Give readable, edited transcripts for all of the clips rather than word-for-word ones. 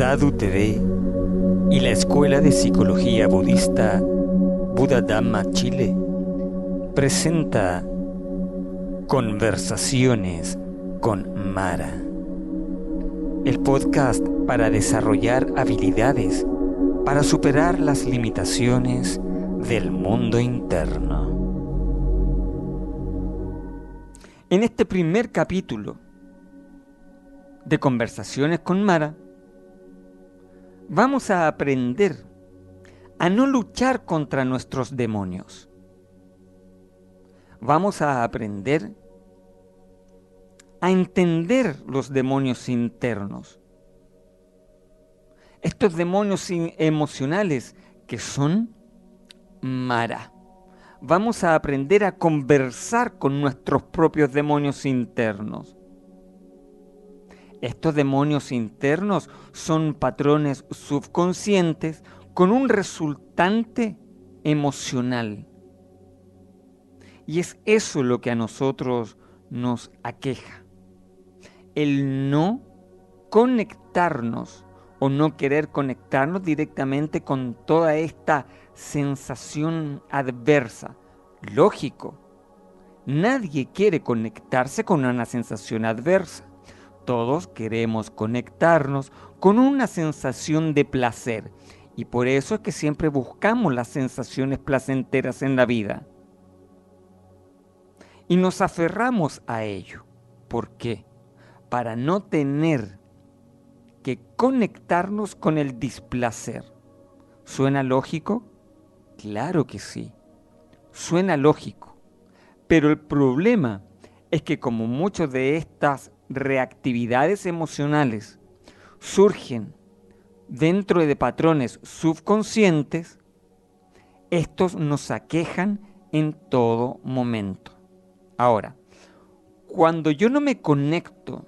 Sadhu TV y la Escuela de Psicología Budista Buddha Dhamma Chile presenta Conversaciones con Mara, el podcast para desarrollar habilidades para superar las limitaciones del mundo interno. En este primer capítulo de Conversaciones con Mara, vamos a aprender a no luchar contra nuestros demonios. Vamos a aprender a entender los demonios internos. Estos demonios emocionales que son Mara. Vamos a aprender a conversar con nuestros propios demonios internos. Estos demonios internos son patrones subconscientes con un resultante emocional. Y es eso lo que a nosotros nos aqueja. El no conectarnos o no querer conectarnos directamente con toda esta sensación adversa. Lógico, nadie quiere conectarse con una sensación adversa. Todos queremos conectarnos con una sensación de placer y por eso es que siempre buscamos las sensaciones placenteras en la vida. Y nos aferramos a ello. ¿Por qué? Para no tener que conectarnos con el displacer. ¿Suena lógico? Claro que sí. Suena lógico. Pero el problema es que como muchas de estas reactividades emocionales surgen dentro de patrones subconscientes, estos nos aquejan en todo momento. Ahora, cuando yo no me conecto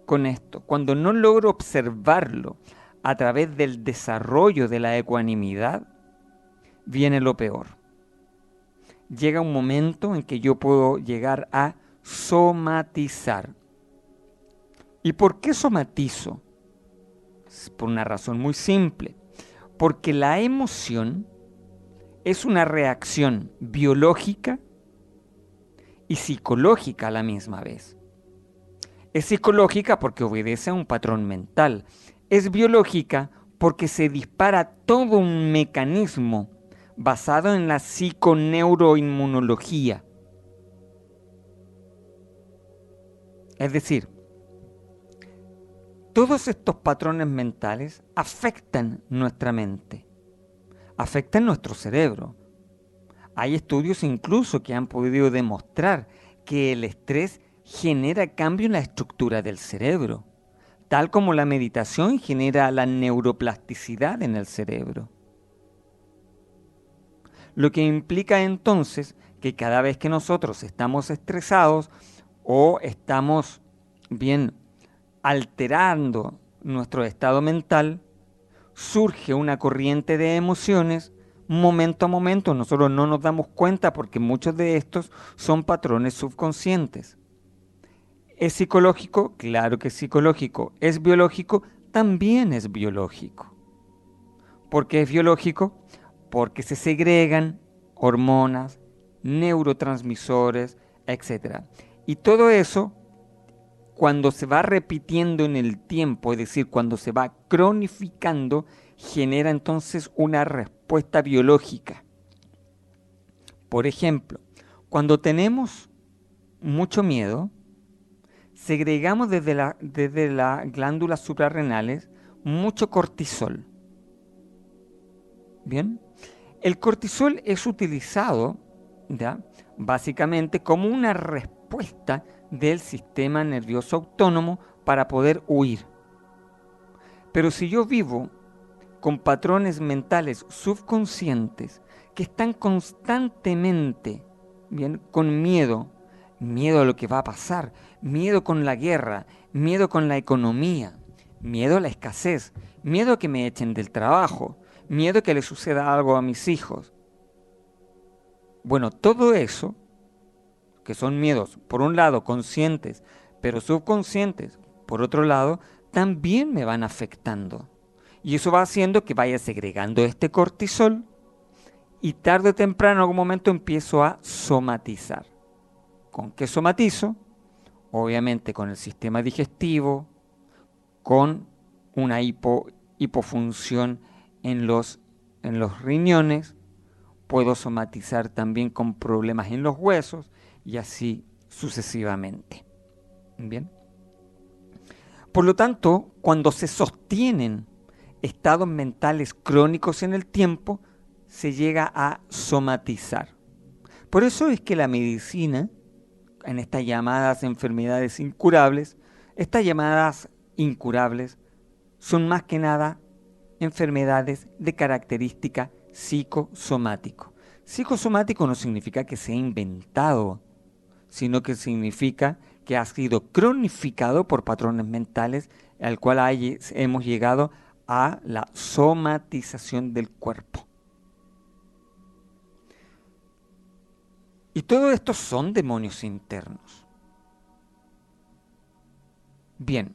con esto, cuando no logro observarlo a través del desarrollo de la ecuanimidad, viene lo peor. Llega un momento en que yo puedo llegar a somatizar. ¿Y por qué somatizo? Es por una razón muy simple. Porque la emoción es una reacción biológica y psicológica a la misma vez. Es psicológica porque obedece a un patrón mental. Es biológica porque se dispara todo un mecanismo basado en la psiconeuroinmunología. Es decir, todos estos patrones mentales afectan nuestra mente, afectan nuestro cerebro. Hay estudios incluso que han podido demostrar que el estrés genera cambio en la estructura del cerebro, tal como la meditación genera la neuroplasticidad en el cerebro. Lo que implica entonces que cada vez que nosotros estamos estresados o estamos alterando nuestro estado mental, surge una corriente de emociones momento a momento. Nosotros no nos damos cuenta porque muchos de estos son patrones subconscientes. ¿Es psicológico? Claro que es psicológico. ¿Es biológico? También es biológico. ¿Por qué es biológico? Porque se segregan hormonas, neurotransmisores, etc. Y todo eso, cuando se va repitiendo en el tiempo, es decir, cuando se va cronificando, genera entonces una respuesta biológica. Por ejemplo, cuando tenemos mucho miedo, segregamos desde las glándulas suprarrenales mucho cortisol. ¿Bien? El cortisol es utilizado, ¿ya?, básicamente como una respuesta del sistema nervioso autónomo para poder huir. Pero si yo vivo con patrones mentales subconscientes que están constantemente, con miedo a lo que va a pasar, miedo con la guerra, miedo con la economía, miedo a la escasez, miedo a que me echen del trabajo, miedo a que le suceda algo a mis hijos. Bueno, todo eso, que son miedos, por un lado conscientes, pero subconscientes, por otro lado, también me van afectando. Y eso va haciendo que vaya segregando este cortisol y tarde o temprano en algún momento empiezo a somatizar. ¿Con qué somatizo? Obviamente con el sistema digestivo, con una hipofunción en los riñones, puedo somatizar también con problemas en los huesos y así sucesivamente. Bien. Por lo tanto, cuando se sostienen estados mentales crónicos en el tiempo, se llega a somatizar. Por eso es que la medicina, en estas llamadas enfermedades incurables, estas llamadas incurables son más que nada enfermedades de característica psicosomático. Psicosomático no significa que sea inventado, sino que significa que ha sido cronificado por patrones mentales, al cual hemos llegado a la somatización del cuerpo. Y todo esto son demonios internos. Bien,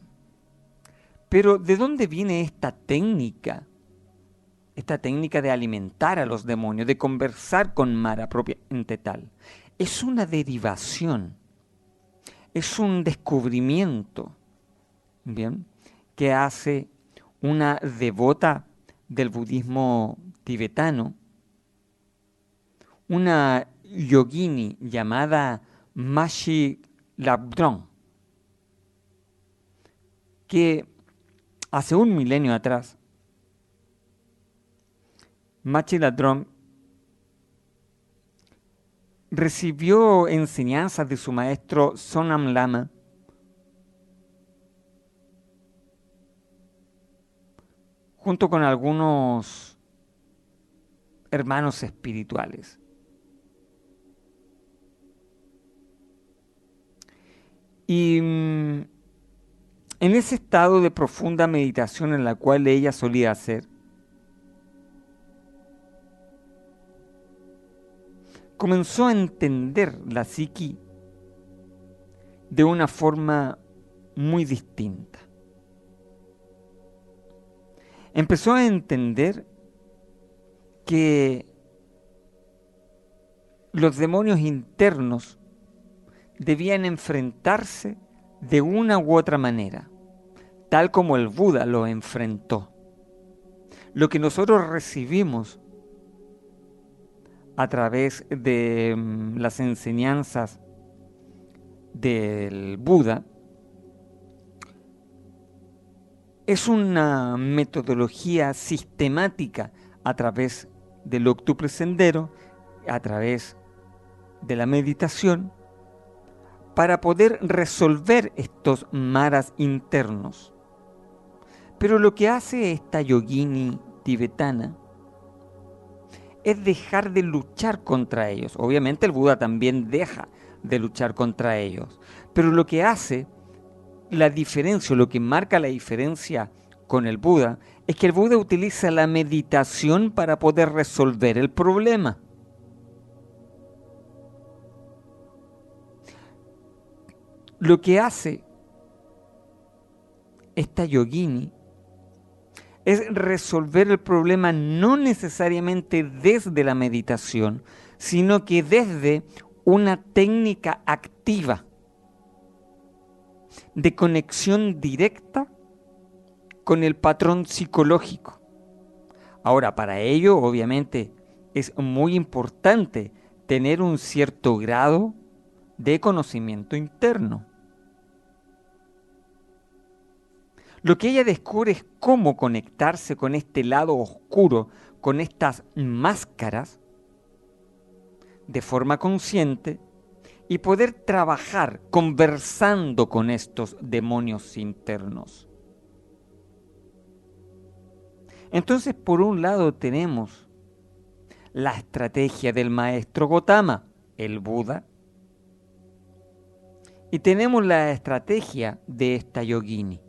pero ¿de dónde viene esta técnica? Esta técnica de alimentar a los demonios, de conversar con Mara propiamente tal. Es una derivación, es un descubrimiento, ¿bien?, que hace una devota del budismo tibetano, una yogini llamada Mashi Labdrön, que hace un milenio atrás, Mashi Labdrön recibió enseñanzas de su maestro Sonam Lama junto con algunos hermanos espirituales. Y en ese estado de profunda meditación en la cual ella solía hacer, comenzó a entender la psiqui de una forma muy distinta. Empezó a entender que los demonios internos debían enfrentarse de una u otra manera, tal como el Buda lo enfrentó. Lo que nosotros recibimos a través de las enseñanzas del Buda es una metodología sistemática a través del octuple sendero, a través de la meditación, para poder resolver estos maras internos. Pero lo que hace esta yogini tibetana es dejar de luchar contra ellos. Obviamente el Buda también deja de luchar contra ellos. Pero lo que hace la diferencia, lo que marca la diferencia con el Buda, es que el Buda utiliza la meditación para poder resolver el problema. Lo que hace esta yogini es resolver el problema no necesariamente desde la meditación, sino que desde una técnica activa de conexión directa con el patrón psicológico. Ahora, para ello, obviamente, es muy importante tener un cierto grado de conocimiento interno. Lo que ella descubre es cómo conectarse con este lado oscuro, con estas máscaras, de forma consciente, y poder trabajar conversando con estos demonios internos. Entonces, por un lado tenemos la estrategia del maestro Gotama, el Buda, y tenemos la estrategia de esta yogini.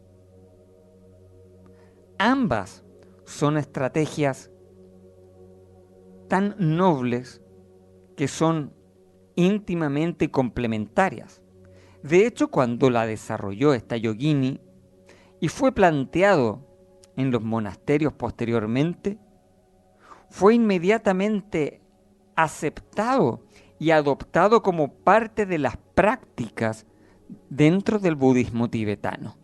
Ambas son estrategias tan nobles que son íntimamente complementarias. De hecho, cuando la desarrolló esta yogini, y fue planteado en los monasterios posteriormente, fue inmediatamente aceptado y adoptado como parte de las prácticas dentro del budismo tibetano.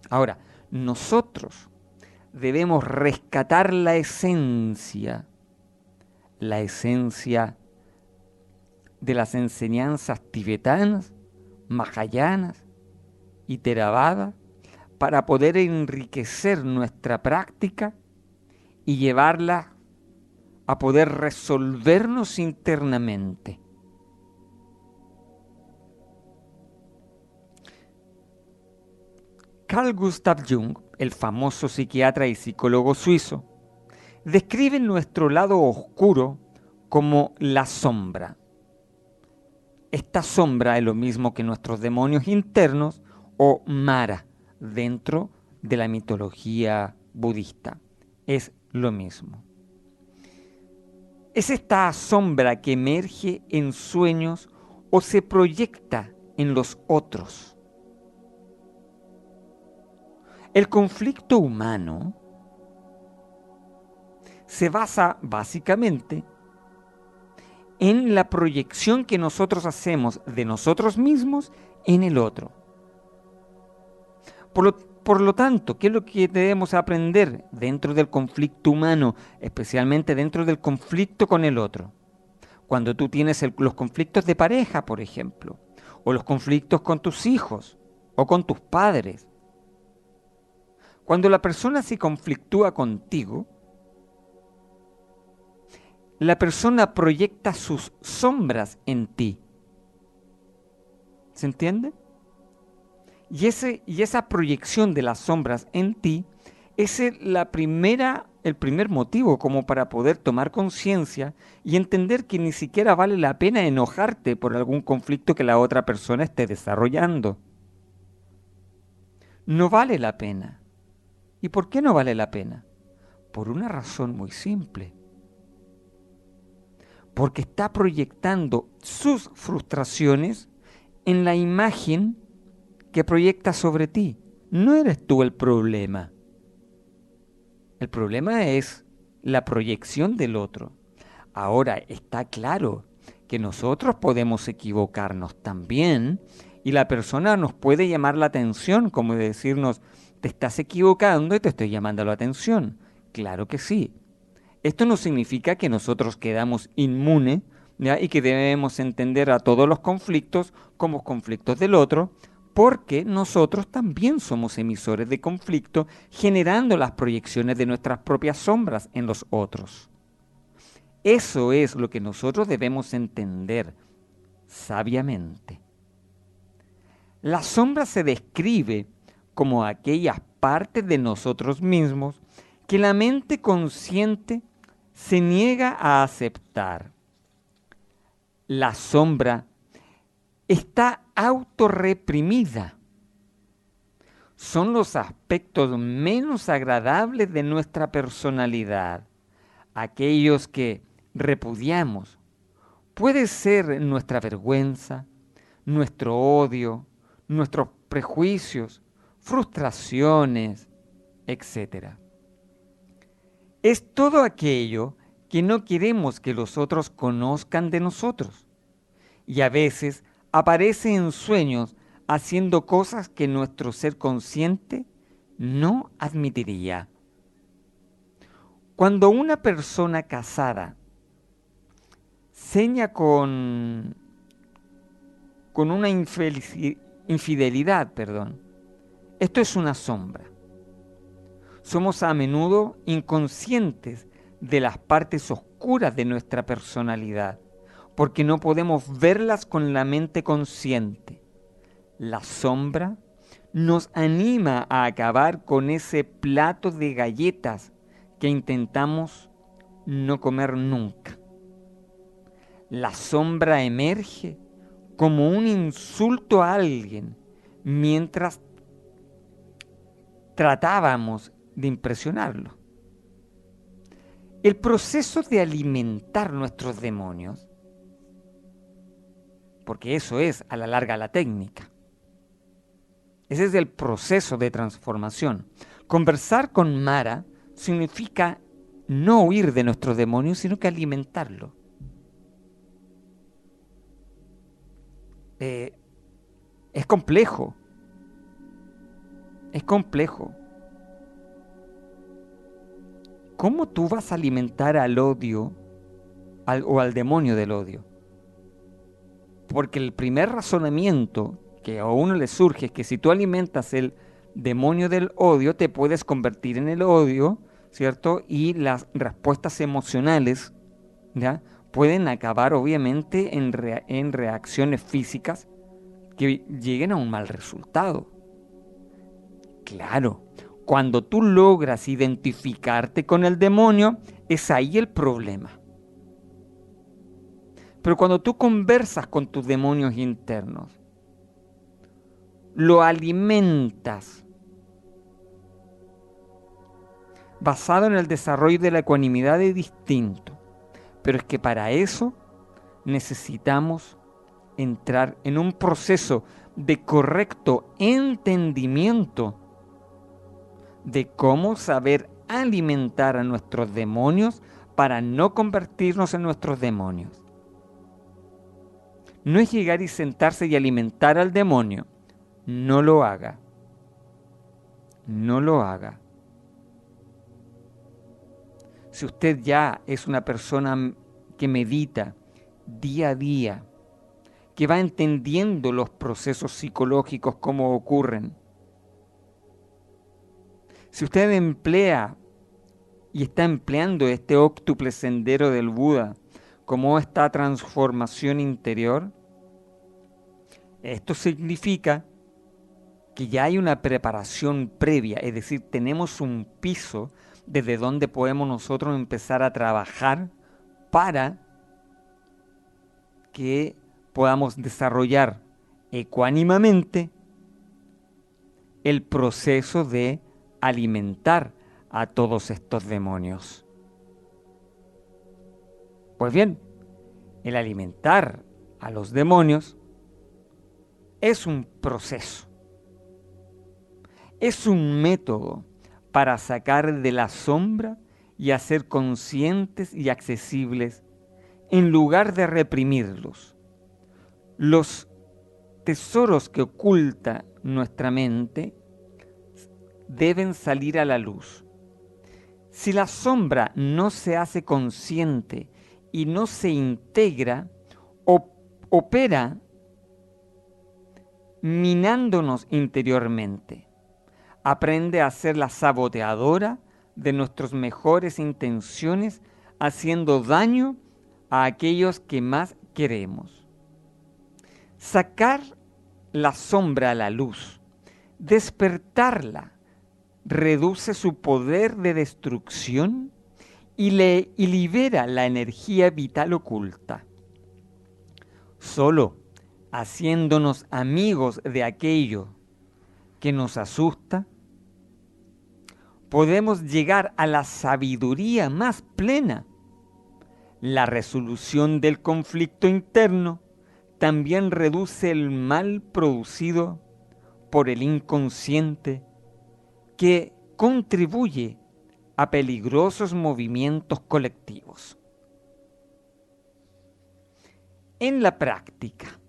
Ahora, nosotros debemos rescatar la esencia de las enseñanzas tibetanas, mahayanas y theravada para poder enriquecer nuestra práctica y llevarla a poder resolvernos internamente. Carl Gustav Jung, el famoso psiquiatra y psicólogo suizo, describe nuestro lado oscuro como la sombra. Esta sombra es lo mismo que nuestros demonios internos o Mara dentro de la mitología budista. Es lo mismo. Es esta sombra que emerge en sueños o se proyecta en los otros. El conflicto humano se basa básicamente en la proyección que nosotros hacemos de nosotros mismos en el otro. Por lo tanto, ¿qué es lo que debemos aprender dentro del conflicto humano, especialmente dentro del conflicto con el otro? Cuando tú tienes los conflictos de pareja, por ejemplo, o los conflictos con tus hijos o con tus padres. Cuando la persona se conflictúa contigo, la persona proyecta sus sombras en ti. ¿Se entiende? Y esa proyección de las sombras en ti es el primer motivo como para poder tomar conciencia y entender que ni siquiera vale la pena enojarte por algún conflicto que la otra persona esté desarrollando. No vale la pena. ¿Y por qué no vale la pena? Por una razón muy simple. Porque está proyectando sus frustraciones en la imagen que proyecta sobre ti. No eres tú el problema. El problema es la proyección del otro. Ahora está claro que nosotros podemos equivocarnos también y la persona nos puede llamar la atención, como decirnos, te estás equivocando y te estoy llamando la atención. Claro que sí. Esto no significa que nosotros quedamos inmunes, ¿ya? Y que debemos entender a todos los conflictos como conflictos del otro, porque nosotros también somos emisores de conflicto, generando las proyecciones de nuestras propias sombras en los otros. Eso es lo que nosotros debemos entender sabiamente. La sombra se describe como aquellas partes de nosotros mismos que la mente consciente se niega a aceptar. La sombra está autorreprimida. Son los aspectos menos agradables de nuestra personalidad, aquellos que repudiamos. Puede ser nuestra vergüenza, nuestro odio, nuestros prejuicios, frustraciones, etc. Es todo aquello que no queremos que los otros conozcan de nosotros. Y a veces aparece en sueños haciendo cosas que nuestro ser consciente no admitiría. Cuando una persona casada seña con una infidelidad, esto es una sombra. Somos a menudo inconscientes de las partes oscuras de nuestra personalidad, porque no podemos verlas con la mente consciente. La sombra nos anima a acabar con ese plato de galletas que intentamos no comer nunca. La sombra emerge como un insulto a alguien mientras tratábamos de impresionarlo. El proceso de alimentar nuestros demonios, porque eso es a la larga la técnica, Ese es el proceso de transformación. Conversar con Mara significa no huir de nuestros demonios, sino que alimentarlo. Es complejo. Es complejo. ¿Cómo tú vas a alimentar al odio o al demonio del odio? Porque el primer razonamiento que a uno le surge es que si tú alimentas el demonio del odio, te puedes convertir en el odio, ¿cierto? Y las respuestas emocionales, ¿ya?, pueden acabar obviamente en reacciones físicas que lleguen a un mal resultado. Claro, cuando tú logras identificarte con el demonio, es ahí el problema. Pero cuando tú conversas con tus demonios internos, lo alimentas, basado en el desarrollo de la ecuanimidad es distinto. Pero es que para eso necesitamos entrar en un proceso de correcto entendimiento de cómo saber alimentar a nuestros demonios para no convertirnos en nuestros demonios. No es llegar y sentarse y alimentar al demonio. No lo haga. No lo haga. Si usted ya es una persona que medita día a día, que va entendiendo los procesos psicológicos, cómo ocurren, si usted emplea y está empleando este óctuple sendero del Buda como esta transformación interior, esto significa que ya hay una preparación previa, es decir, tenemos un piso desde donde podemos nosotros empezar a trabajar para que podamos desarrollar ecuánimamente el proceso de alimentar a todos estos demonios. Pues bien, el alimentar a los demonios es un proceso, es un método para sacar de la sombra y hacer conscientes y accesibles en lugar de reprimirlos. Los tesoros que oculta nuestra mente deben salir a la luz. Si la sombra no se hace consciente y no se integra, opera minándonos interiormente. Aprende a ser la saboteadora de nuestras mejores intenciones, haciendo daño a aquellos que más queremos. Sacar la sombra a la luz, despertarla, reduce su poder de destrucción y libera la energía vital oculta. Solo haciéndonos amigos de aquello que nos asusta, podemos llegar a la sabiduría más plena. La resolución del conflicto interno también reduce el mal producido por el inconsciente que contribuye a peligrosos movimientos colectivos. En la práctica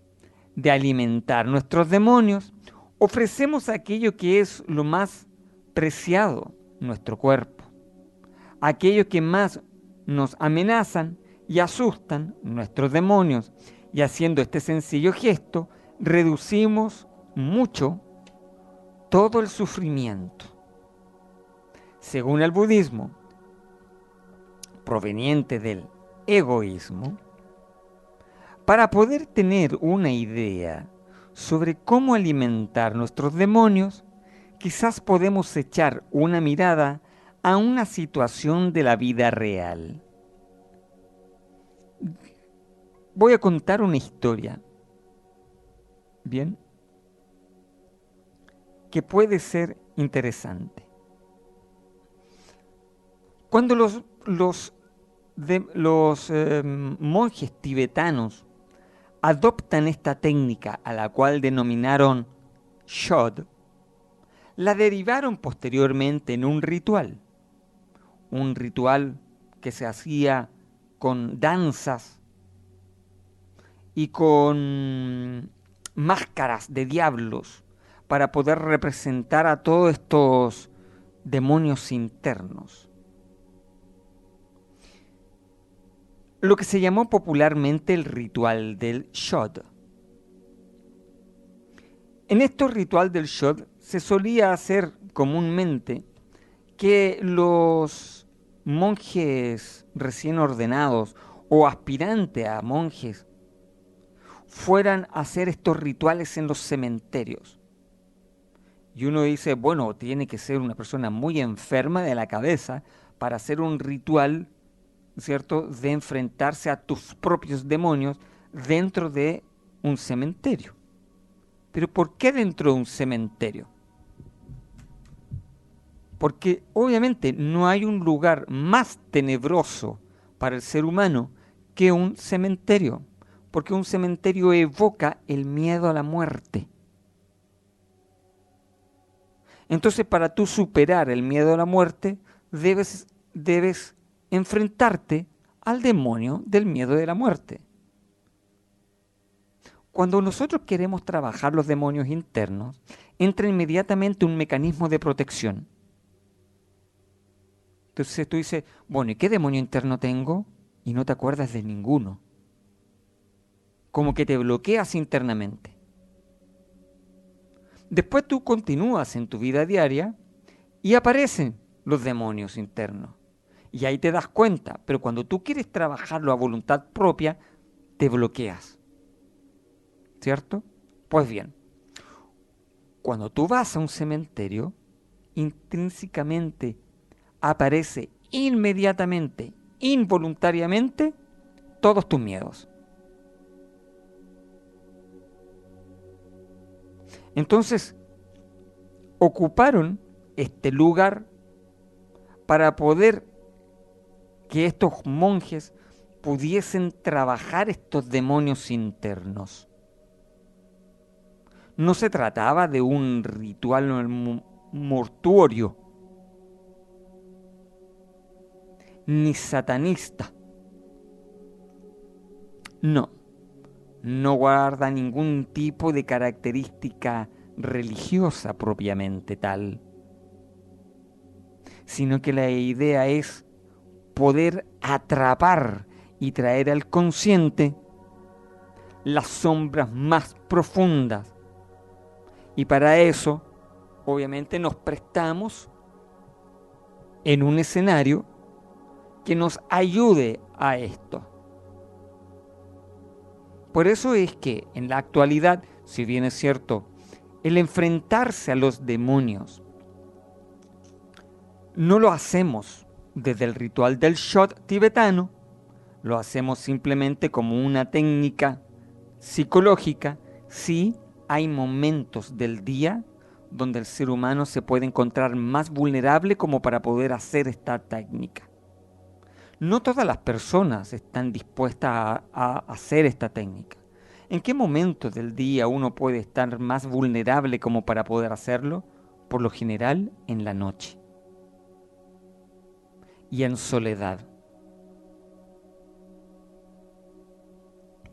de alimentar nuestros demonios, ofrecemos aquello que es lo más preciado, nuestro cuerpo, aquello que más nos amenazan y asustan, nuestros demonios, y haciendo este sencillo gesto, reducimos mucho todo el sufrimiento. Según el budismo, proveniente del egoísmo, para poder tener una idea sobre cómo alimentar nuestros demonios, quizás podemos echar una mirada a una situación de la vida real. Voy a contar una historia, ¿bien?, que puede ser interesante. Cuando los monjes tibetanos adoptan esta técnica a la cual denominaron Shod, la derivaron posteriormente en un ritual que se hacía con danzas y con máscaras de diablos para poder representar a todos estos demonios internos. Lo que se llamó popularmente el ritual del Shod. En este ritual del Shod se solía hacer comúnmente que los monjes recién ordenados o aspirantes a monjes fueran a hacer estos rituales en los cementerios. Y uno dice, bueno, tiene que ser una persona muy enferma de la cabeza para hacer un ritual, ¿cierto?, de enfrentarse a tus propios demonios dentro de un cementerio. Pero ¿por qué dentro de un cementerio? Porque obviamente no hay un lugar más tenebroso para el ser humano que un cementerio. Porque un cementerio evoca el miedo a la muerte. Entonces, para tú superar el miedo a la muerte, debes enfrentarte al demonio del miedo de la muerte. Cuando nosotros queremos trabajar los demonios internos, entra inmediatamente un mecanismo de protección. Entonces tú dices, bueno, ¿y qué demonio interno tengo? Y no te acuerdas de ninguno. Como que te bloqueas internamente. Después tú continúas en tu vida diaria y aparecen los demonios internos. Y ahí te das cuenta, pero cuando tú quieres trabajarlo a voluntad propia, te bloqueas. ¿Cierto? Pues bien, cuando tú vas a un cementerio, intrínsecamente aparece inmediatamente, involuntariamente, todos tus miedos. Entonces, ocuparon este lugar para poder que estos monjes pudiesen trabajar estos demonios internos. No se trataba de un ritual mortuorio, ni satanista. No, no guarda ningún tipo de característica religiosa propiamente tal, sino que la idea es poder atrapar y traer al consciente las sombras más profundas. Y para eso, obviamente, nos prestamos en un escenario que nos ayude a esto. Por eso es que en la actualidad, si bien es cierto, el enfrentarse a los demonios no lo hacemos desde el ritual del Shod tibetano, lo hacemos simplemente como una técnica psicológica. Sí, hay momentos del día donde el ser humano se puede encontrar más vulnerable como para poder hacer esta técnica. No todas las personas están dispuestas a hacer esta técnica. ¿En qué momento del día uno puede estar más vulnerable como para poder hacerlo? Por lo general, en la noche y en soledad.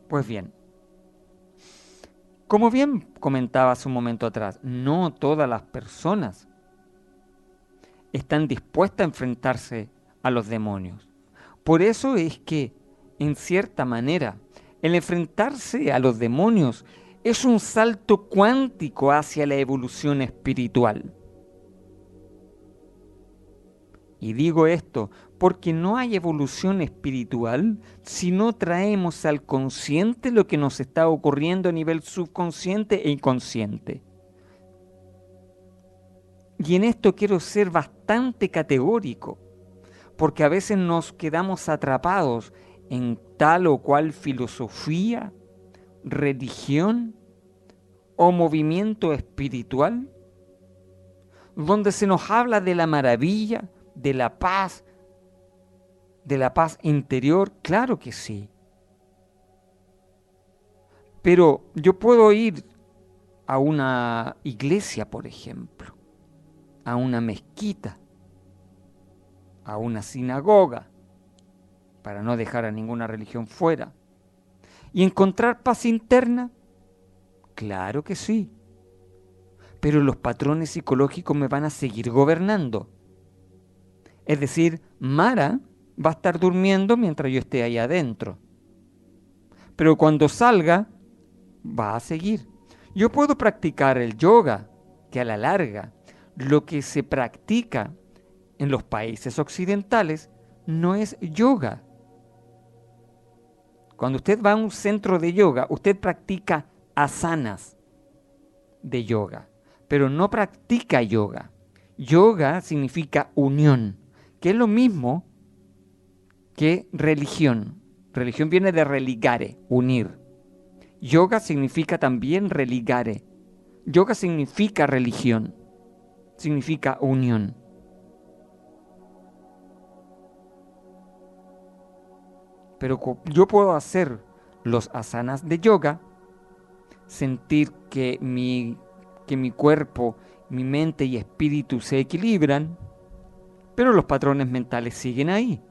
Pues bien, como bien comentaba hace un momento atrás, no todas las personas están dispuestas a enfrentarse a los demonios. Por eso es que, en cierta manera, el enfrentarse a los demonios es un salto cuántico hacia la evolución espiritual. Y digo esto porque no hay evolución espiritual si no traemos al consciente lo que nos está ocurriendo a nivel subconsciente e inconsciente. Y en esto quiero ser bastante categórico, porque a veces nos quedamos atrapados en tal o cual filosofía, religión o movimiento espiritual, donde se nos habla de la maravilla, de la paz interior. Claro que sí. Pero yo puedo ir a una iglesia, por ejemplo, a una mezquita, a una sinagoga, para no dejar a ninguna religión fuera. ¿Y encontrar paz interna? Claro que sí. Pero los patrones psicológicos me van a seguir gobernando. Es decir, Mara va a estar durmiendo mientras yo esté ahí adentro. Pero cuando salga, va a seguir. Yo puedo practicar el yoga, que a la larga, lo que se practica en los países occidentales no es yoga. Cuando usted va a un centro de yoga, usted practica asanas de yoga, pero no practica yoga. Yoga significa unión, que es lo mismo que religión. Religión viene de religare, unir. Yoga significa también religare. Yoga significa religión, significa unión. Pero yo puedo hacer los asanas de yoga, sentir que mi cuerpo, mi mente y espíritu se equilibran, pero los patrones mentales siguen ahí.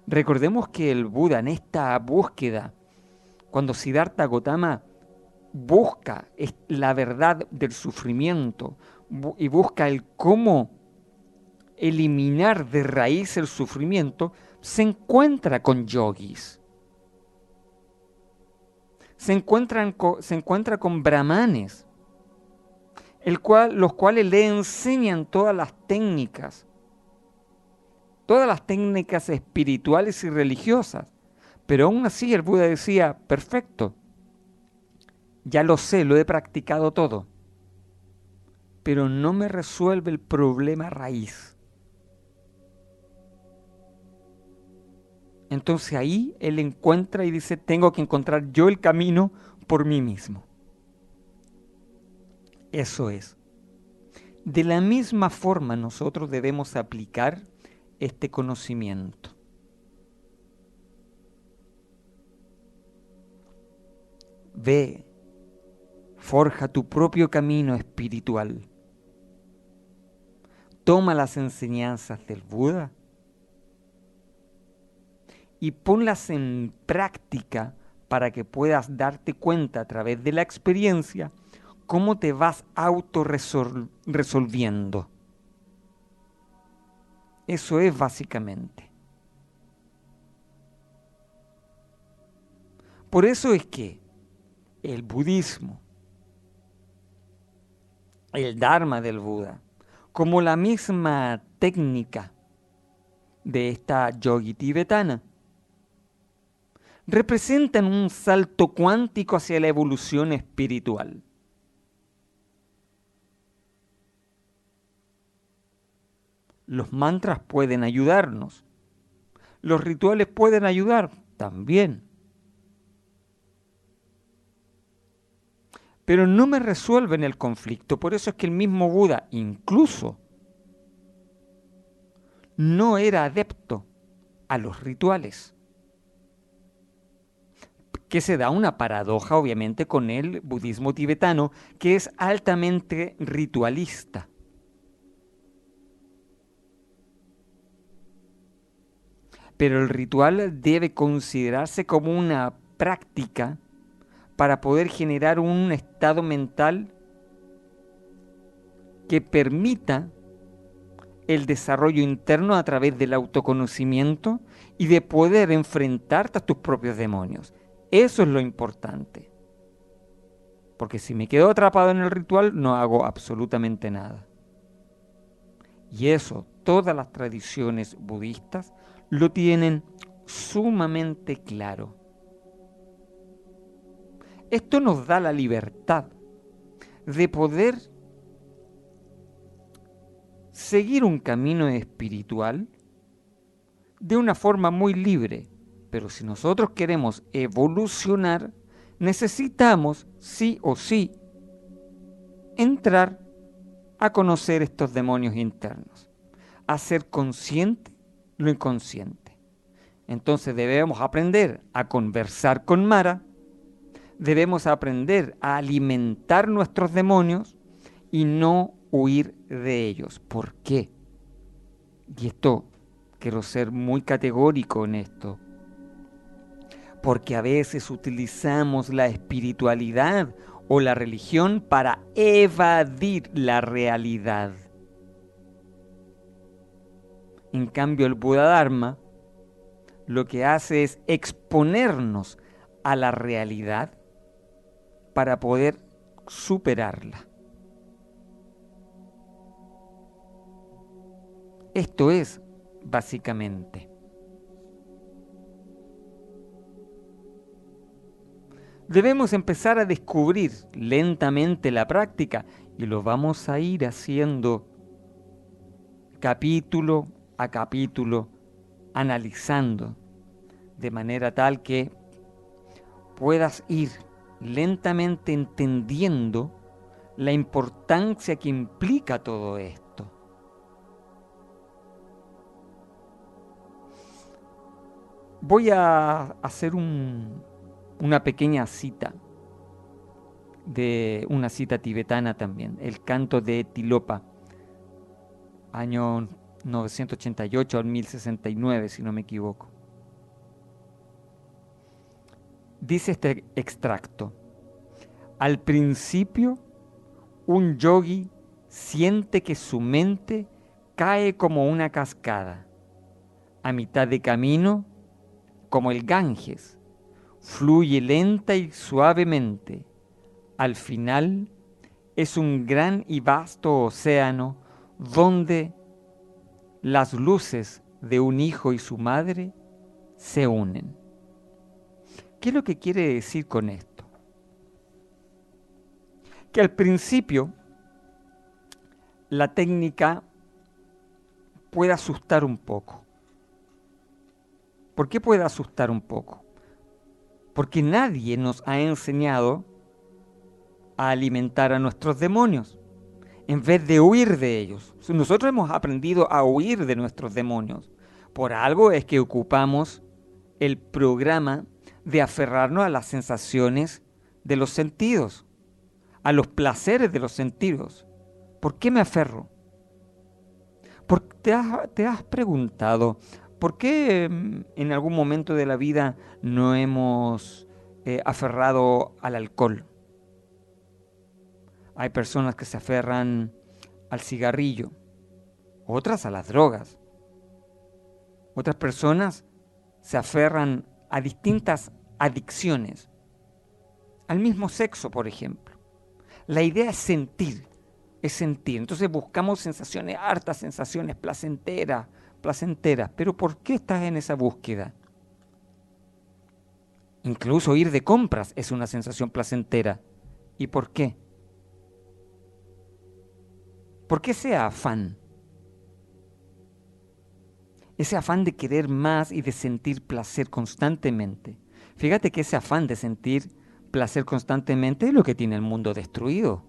Recordemos que el Buda, en esta búsqueda, cuando Siddhartha Gautama busca la verdad del sufrimiento y busca el cómo eliminar de raíz el sufrimiento, se encuentra con yogis. Se encuentra con brahmanes, los cuales le enseñan todas las técnicas espirituales y religiosas. Pero aún así el Buda decía, perfecto, ya lo sé, lo he practicado todo, pero no me resuelve el problema raíz. Entonces ahí él encuentra y dice, tengo que encontrar yo el camino por mí mismo. Eso es. De la misma forma nosotros debemos aplicar este conocimiento. Ve, forja tu propio camino espiritual. Toma las enseñanzas del Buda y ponlas en práctica para que puedas darte cuenta a través de la experiencia cómo te vas autorresolviendo. Eso es básicamente. Por eso es que el budismo, el Dharma del Buda, como la misma técnica de esta yogi tibetana, representan un salto cuántico hacia la evolución espiritual. Los mantras pueden ayudarnos. Los rituales pueden ayudar también. Pero no me resuelven el conflicto. Por eso es que el mismo Buda, incluso, no era adepto a los rituales. Que se da una paradoja, obviamente, con el budismo tibetano, que es altamente ritualista. Pero el ritual debe considerarse como una práctica para poder generar un estado mental que permita el desarrollo interno a través del autoconocimiento y de poder enfrentarte a tus propios demonios. Eso es lo importante. Porque si me quedo atrapado en el ritual, no hago absolutamente nada. Y eso, todas las tradiciones budistas lo tienen sumamente claro. Esto nos da la libertad de poder seguir un camino espiritual de una forma muy libre. Pero si nosotros queremos evolucionar, necesitamos sí o sí entrar a conocer estos demonios internos, a ser consciente lo inconsciente. Entonces debemos aprender a conversar con Mara, debemos aprender a alimentar nuestros demonios y no huir de ellos. ¿Por qué? Y esto, quiero ser muy categórico en esto, porque a veces utilizamos la espiritualidad o la religión para evadir la realidad. En cambio, el Buda Dharma lo que hace es exponernos a la realidad para poder superarla. Esto es, básicamente. Debemos empezar a descubrir lentamente la práctica y lo vamos a ir haciendo capítulo a capítulo, analizando, de manera tal que puedas ir lentamente entendiendo la importancia que implica todo esto. Voy a hacer una pequeña cita, de una cita tibetana también, el canto de Tilopa, año 988 al 1069, si no me equivoco. Dice este extracto: al principio, un yogi siente que su mente cae como una cascada. A mitad de camino, como el Ganges, fluye lenta y suavemente. Al final, es un gran y vasto océano donde las luces de un hijo y su madre se unen. ¿Qué es lo que quiere decir con esto? Que al principio la técnica puede asustar un poco. ¿Por qué puede asustar un poco? Porque nadie nos ha enseñado a alimentar a nuestros demonios, en vez de huir de ellos. Nosotros hemos aprendido a huir de nuestros demonios. Por algo es que ocupamos el programa de aferrarnos a las sensaciones de los sentidos, a los placeres de los sentidos. ¿Por qué me aferro? ¿Te has preguntado por qué en algún momento de la vida no hemos aferrado al alcohol? Hay personas que se aferran al cigarrillo, otras a las drogas. Otras personas se aferran a distintas adicciones, al mismo sexo, por ejemplo. La idea es sentir, es sentir. Entonces buscamos sensaciones, hartas sensaciones placenteras, pero ¿por qué estás en esa búsqueda? Incluso ir de compras es una sensación placentera. ¿Y por qué? ¿Por qué ese afán? Ese afán de querer más y de sentir placer constantemente. Fíjate que ese afán de sentir placer constantemente es lo que tiene el mundo destruido.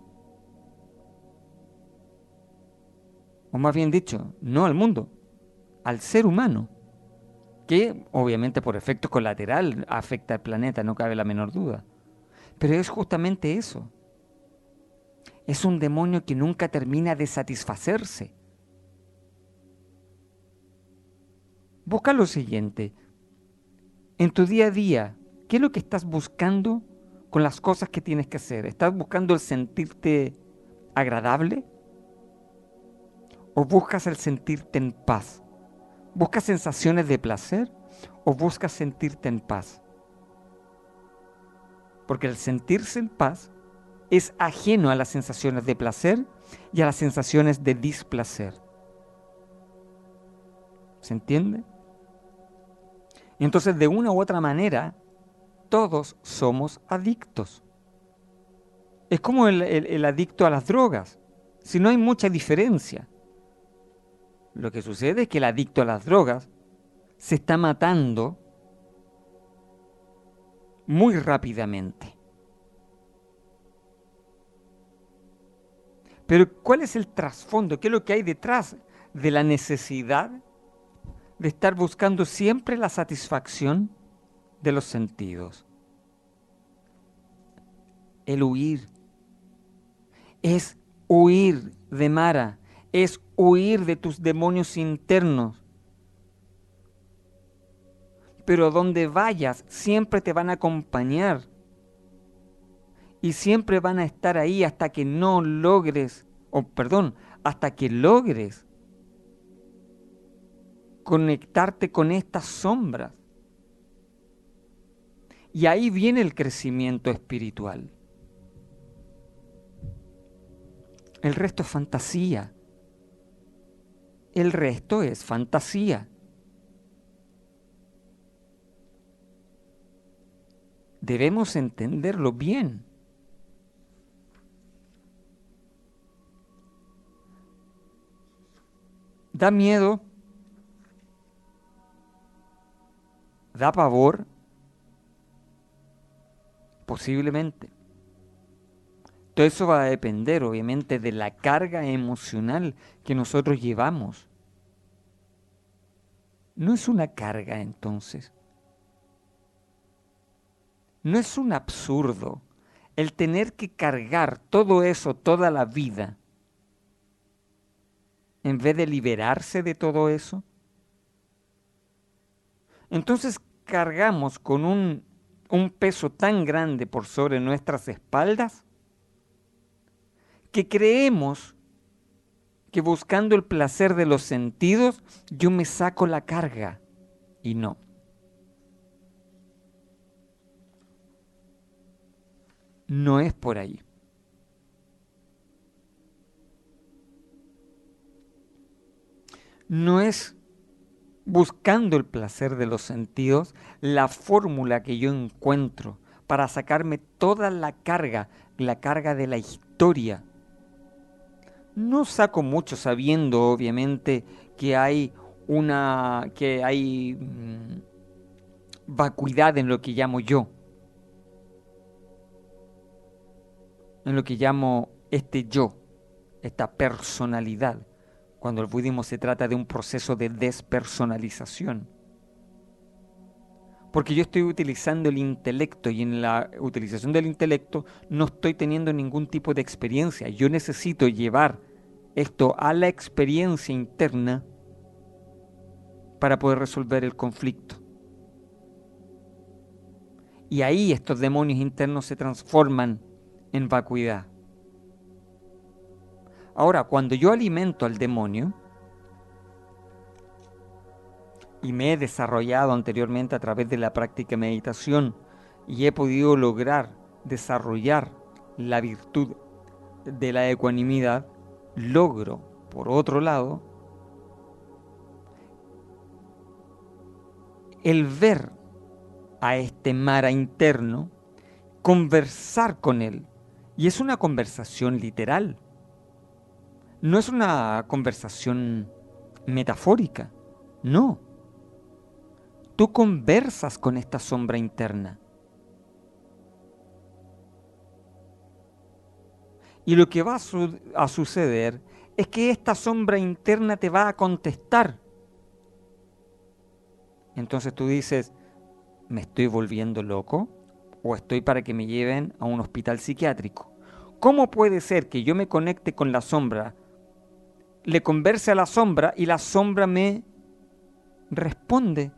O más bien dicho, no al mundo, al ser humano, que obviamente por efecto colateral afecta al planeta, no cabe la menor duda. Pero es justamente eso. Es un demonio que nunca termina de satisfacerse. Busca lo siguiente. En tu día a día, ¿qué es lo que estás buscando con las cosas que tienes que hacer? ¿Estás buscando el sentirte agradable? ¿O buscas el sentirte en paz? ¿Buscas sensaciones de placer o buscas sentirte en paz? Porque el sentirse en paz es ajeno a las sensaciones de placer y a las sensaciones de displacer. ¿Se entiende? Y entonces, de una u otra manera, todos somos adictos. Es como el adicto a las drogas. Si no hay mucha diferencia. Lo que sucede es que el adicto a las drogas se está matando muy rápidamente. Pero ¿cuál es el trasfondo? ¿Qué es lo que hay detrás de la necesidad de estar buscando siempre la satisfacción de los sentidos? El huir es huir de Mara, es huir de tus demonios internos. Pero donde vayas, siempre te van a acompañar. Y siempre van a estar ahí hasta que no logres, hasta que logres conectarte con estas sombras. Y ahí viene el crecimiento espiritual. El resto es fantasía. El resto es fantasía. Debemos entenderlo bien. Da miedo, da pavor, posiblemente. Todo eso va a depender, obviamente, de la carga emocional que nosotros llevamos. No es una carga, entonces. No es un absurdo el tener que cargar todo eso toda la vida en vez de liberarse de todo eso. Entonces cargamos con un peso tan grande por sobre nuestras espaldas que creemos que buscando el placer de los sentidos yo me saco la carga, y no. No es por ahí. No es buscando el placer de los sentidos la fórmula que yo encuentro para sacarme toda la carga de la historia. No saco mucho sabiendo, obviamente, que hay vacuidad en lo que llamo yo, en lo que llamo este yo, esta personalidad, cuando el budismo se trata de un proceso de despersonalización. Porque yo estoy utilizando el intelecto y en la utilización del intelecto no estoy teniendo ningún tipo de experiencia. Yo necesito llevar esto a la experiencia interna para poder resolver el conflicto. Y ahí estos demonios internos se transforman en vacuidad. Ahora, cuando yo alimento al demonio, y me he desarrollado anteriormente a través de la práctica de meditación, y he podido lograr desarrollar la virtud de la ecuanimidad, logro, por otro lado, el ver a este Mara interno, conversar con él. Y es una conversación literal. No es una conversación metafórica. No. Tú conversas con esta sombra interna. Y lo que va a suceder es que esta sombra interna te va a contestar. Entonces tú dices, ¿me estoy volviendo loco? ¿O estoy para que me lleven a un hospital psiquiátrico? ¿Cómo puede ser que yo me conecte con la sombra, le converse a la sombra y la sombra me responde?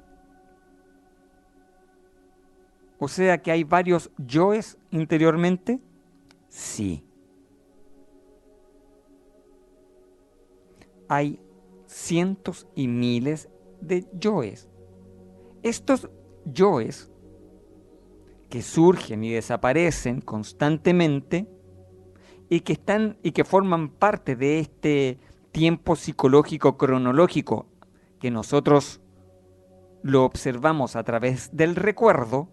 O sea que hay varios yoes interiormente. Sí. Hay cientos y miles de yoes. Estos yoes que surgen y desaparecen constantemente y que forman parte de este tiempo psicológico cronológico que nosotros lo observamos a través del recuerdo,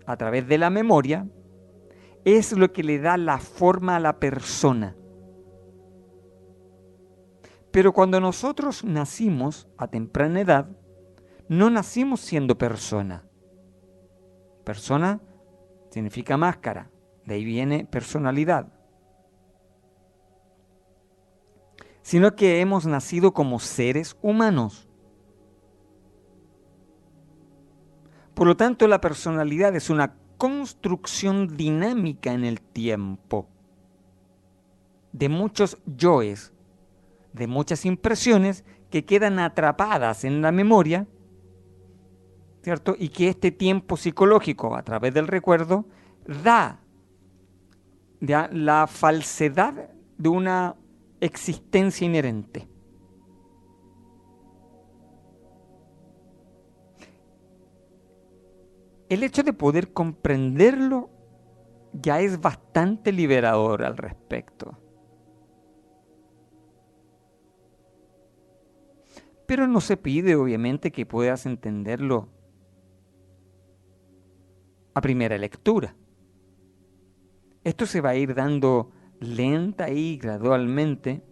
a través de la memoria, es lo que le da la forma a la persona. Pero cuando nosotros nacimos a temprana edad, no nacimos siendo persona. Persona significa máscara, de ahí viene personalidad. Sino que hemos nacido como seres humanos. Por lo tanto, la personalidad es una construcción dinámica en el tiempo. de muchos yoes, de muchas impresiones que quedan atrapadas en la memoria, ¿cierto? Y que este tiempo psicológico, a través del recuerdo, da ya la falsedad de una existencia inherente. El hecho de poder comprenderlo ya es bastante liberador al respecto. Pero no se pide, obviamente, que puedas entenderlo a primera lectura. Esto se va a ir dando lenta y gradualmente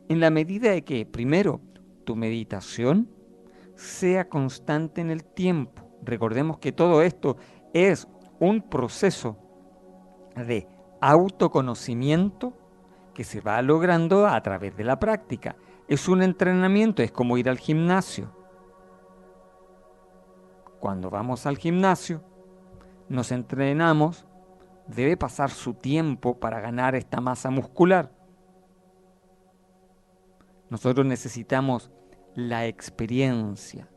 en la medida de que, primero, tu meditación sea constante en el tiempo. Recordemos que todo esto es un proceso de autoconocimiento que se va logrando a través de la práctica. Es un entrenamiento, es como ir al gimnasio. Cuando vamos al gimnasio, nos entrenamos, debe pasar su tiempo para ganar esta masa muscular. Nosotros necesitamos la experiencia.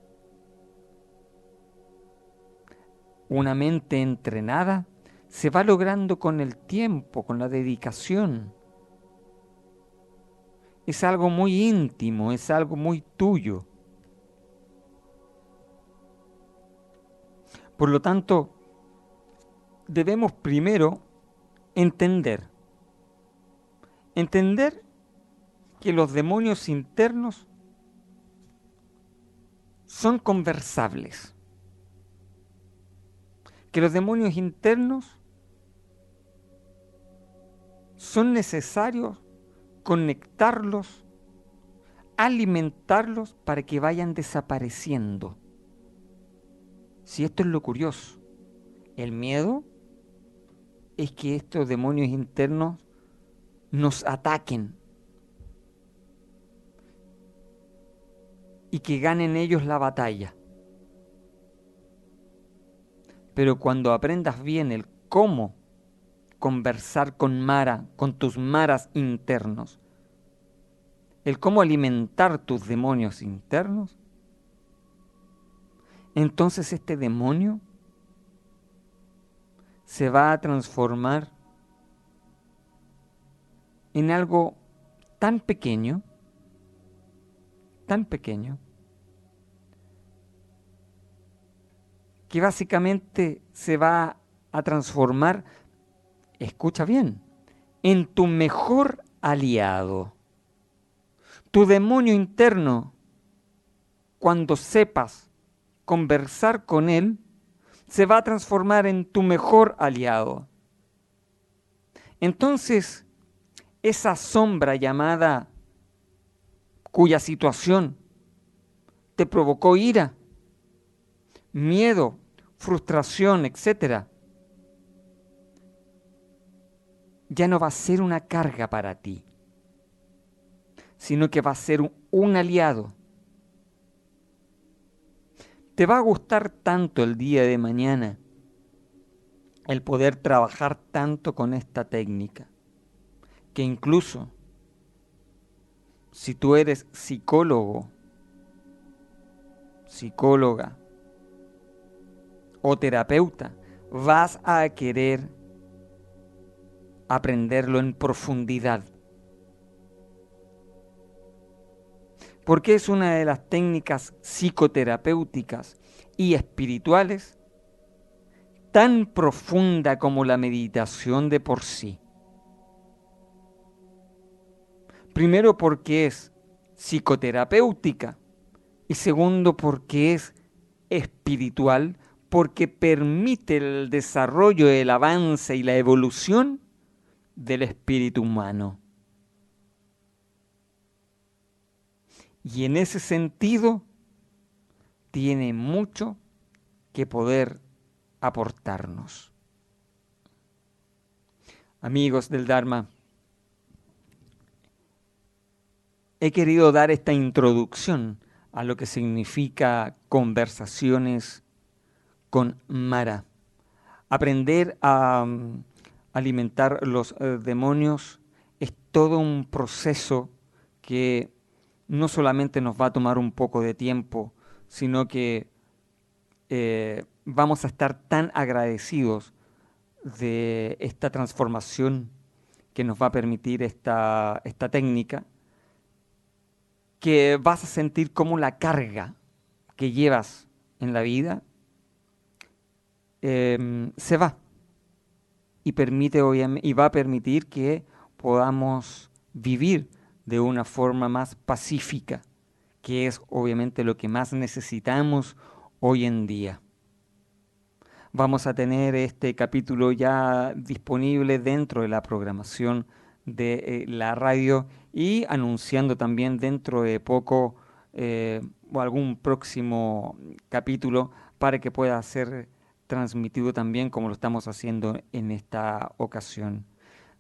Una mente entrenada se va logrando con el tiempo, con la dedicación. Es algo muy íntimo, es algo muy tuyo. Por lo tanto, debemos primero entender que los demonios internos son conversables, que los demonios internos son necesarios conectarlos, alimentarlos para que vayan desapareciendo. Si esto es lo curioso, el miedo es que estos demonios internos nos ataquen y que ganen ellos la batalla. Pero cuando aprendas bien el cómo conversar con Mara, con tus Maras internos, el cómo alimentar tus demonios internos, entonces este demonio se va a transformar en algo tan pequeño, que básicamente se va a transformar, escucha bien, en tu mejor aliado. Tu demonio interno, cuando sepas conversar con él, se va a transformar en tu mejor aliado. Entonces, esa sombra llamada, cuya situación te provocó ira, miedo, frustración, etc., ya no va a ser una carga para ti, sino que va a ser un aliado. Te va a gustar tanto el día de mañana el poder trabajar tanto con esta técnica, que incluso si tú eres psicólogo, psicóloga o terapeuta, vas a querer aprenderlo en profundidad. Porque es una de las técnicas psicoterapéuticas y espirituales tan profunda como la meditación de por sí. Primero porque es psicoterapéutica y segundo porque es espiritual, porque permite el desarrollo, el avance y la evolución del espíritu humano. Y en ese sentido tiene mucho que poder aportarnos. Amigos del Dharma, he querido dar esta introducción a lo que significa conversaciones con Mara. Aprender a alimentar los demonios es todo un proceso que no solamente nos va a tomar un poco de tiempo, sino que vamos a estar tan agradecidos de esta transformación que nos va a permitir esta técnica, que vas a sentir como la carga que llevas en la vida se va y y va a permitir que podamos vivir de una forma más pacífica, que es obviamente lo que más necesitamos hoy en día. Vamos a tener este capítulo ya disponible dentro de la programación de la radio y anunciando también dentro de poco algún próximo capítulo para que pueda ser transmitido también como lo estamos haciendo en esta ocasión.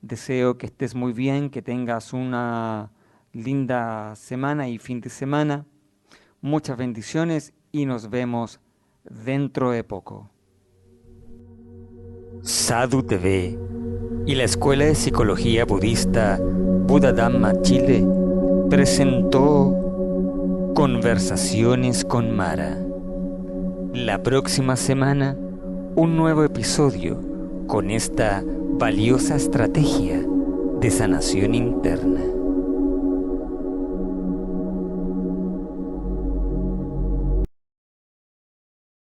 Deseo que estés muy bien, que tengas una linda semana y fin de semana. Muchas bendiciones y nos vemos dentro de poco. Sadhu TV y la Escuela de Psicología Budista Buddha Dhamma Chile presentó Conversaciones con Mara. La próxima semana, un nuevo episodio con esta valiosa estrategia de sanación interna.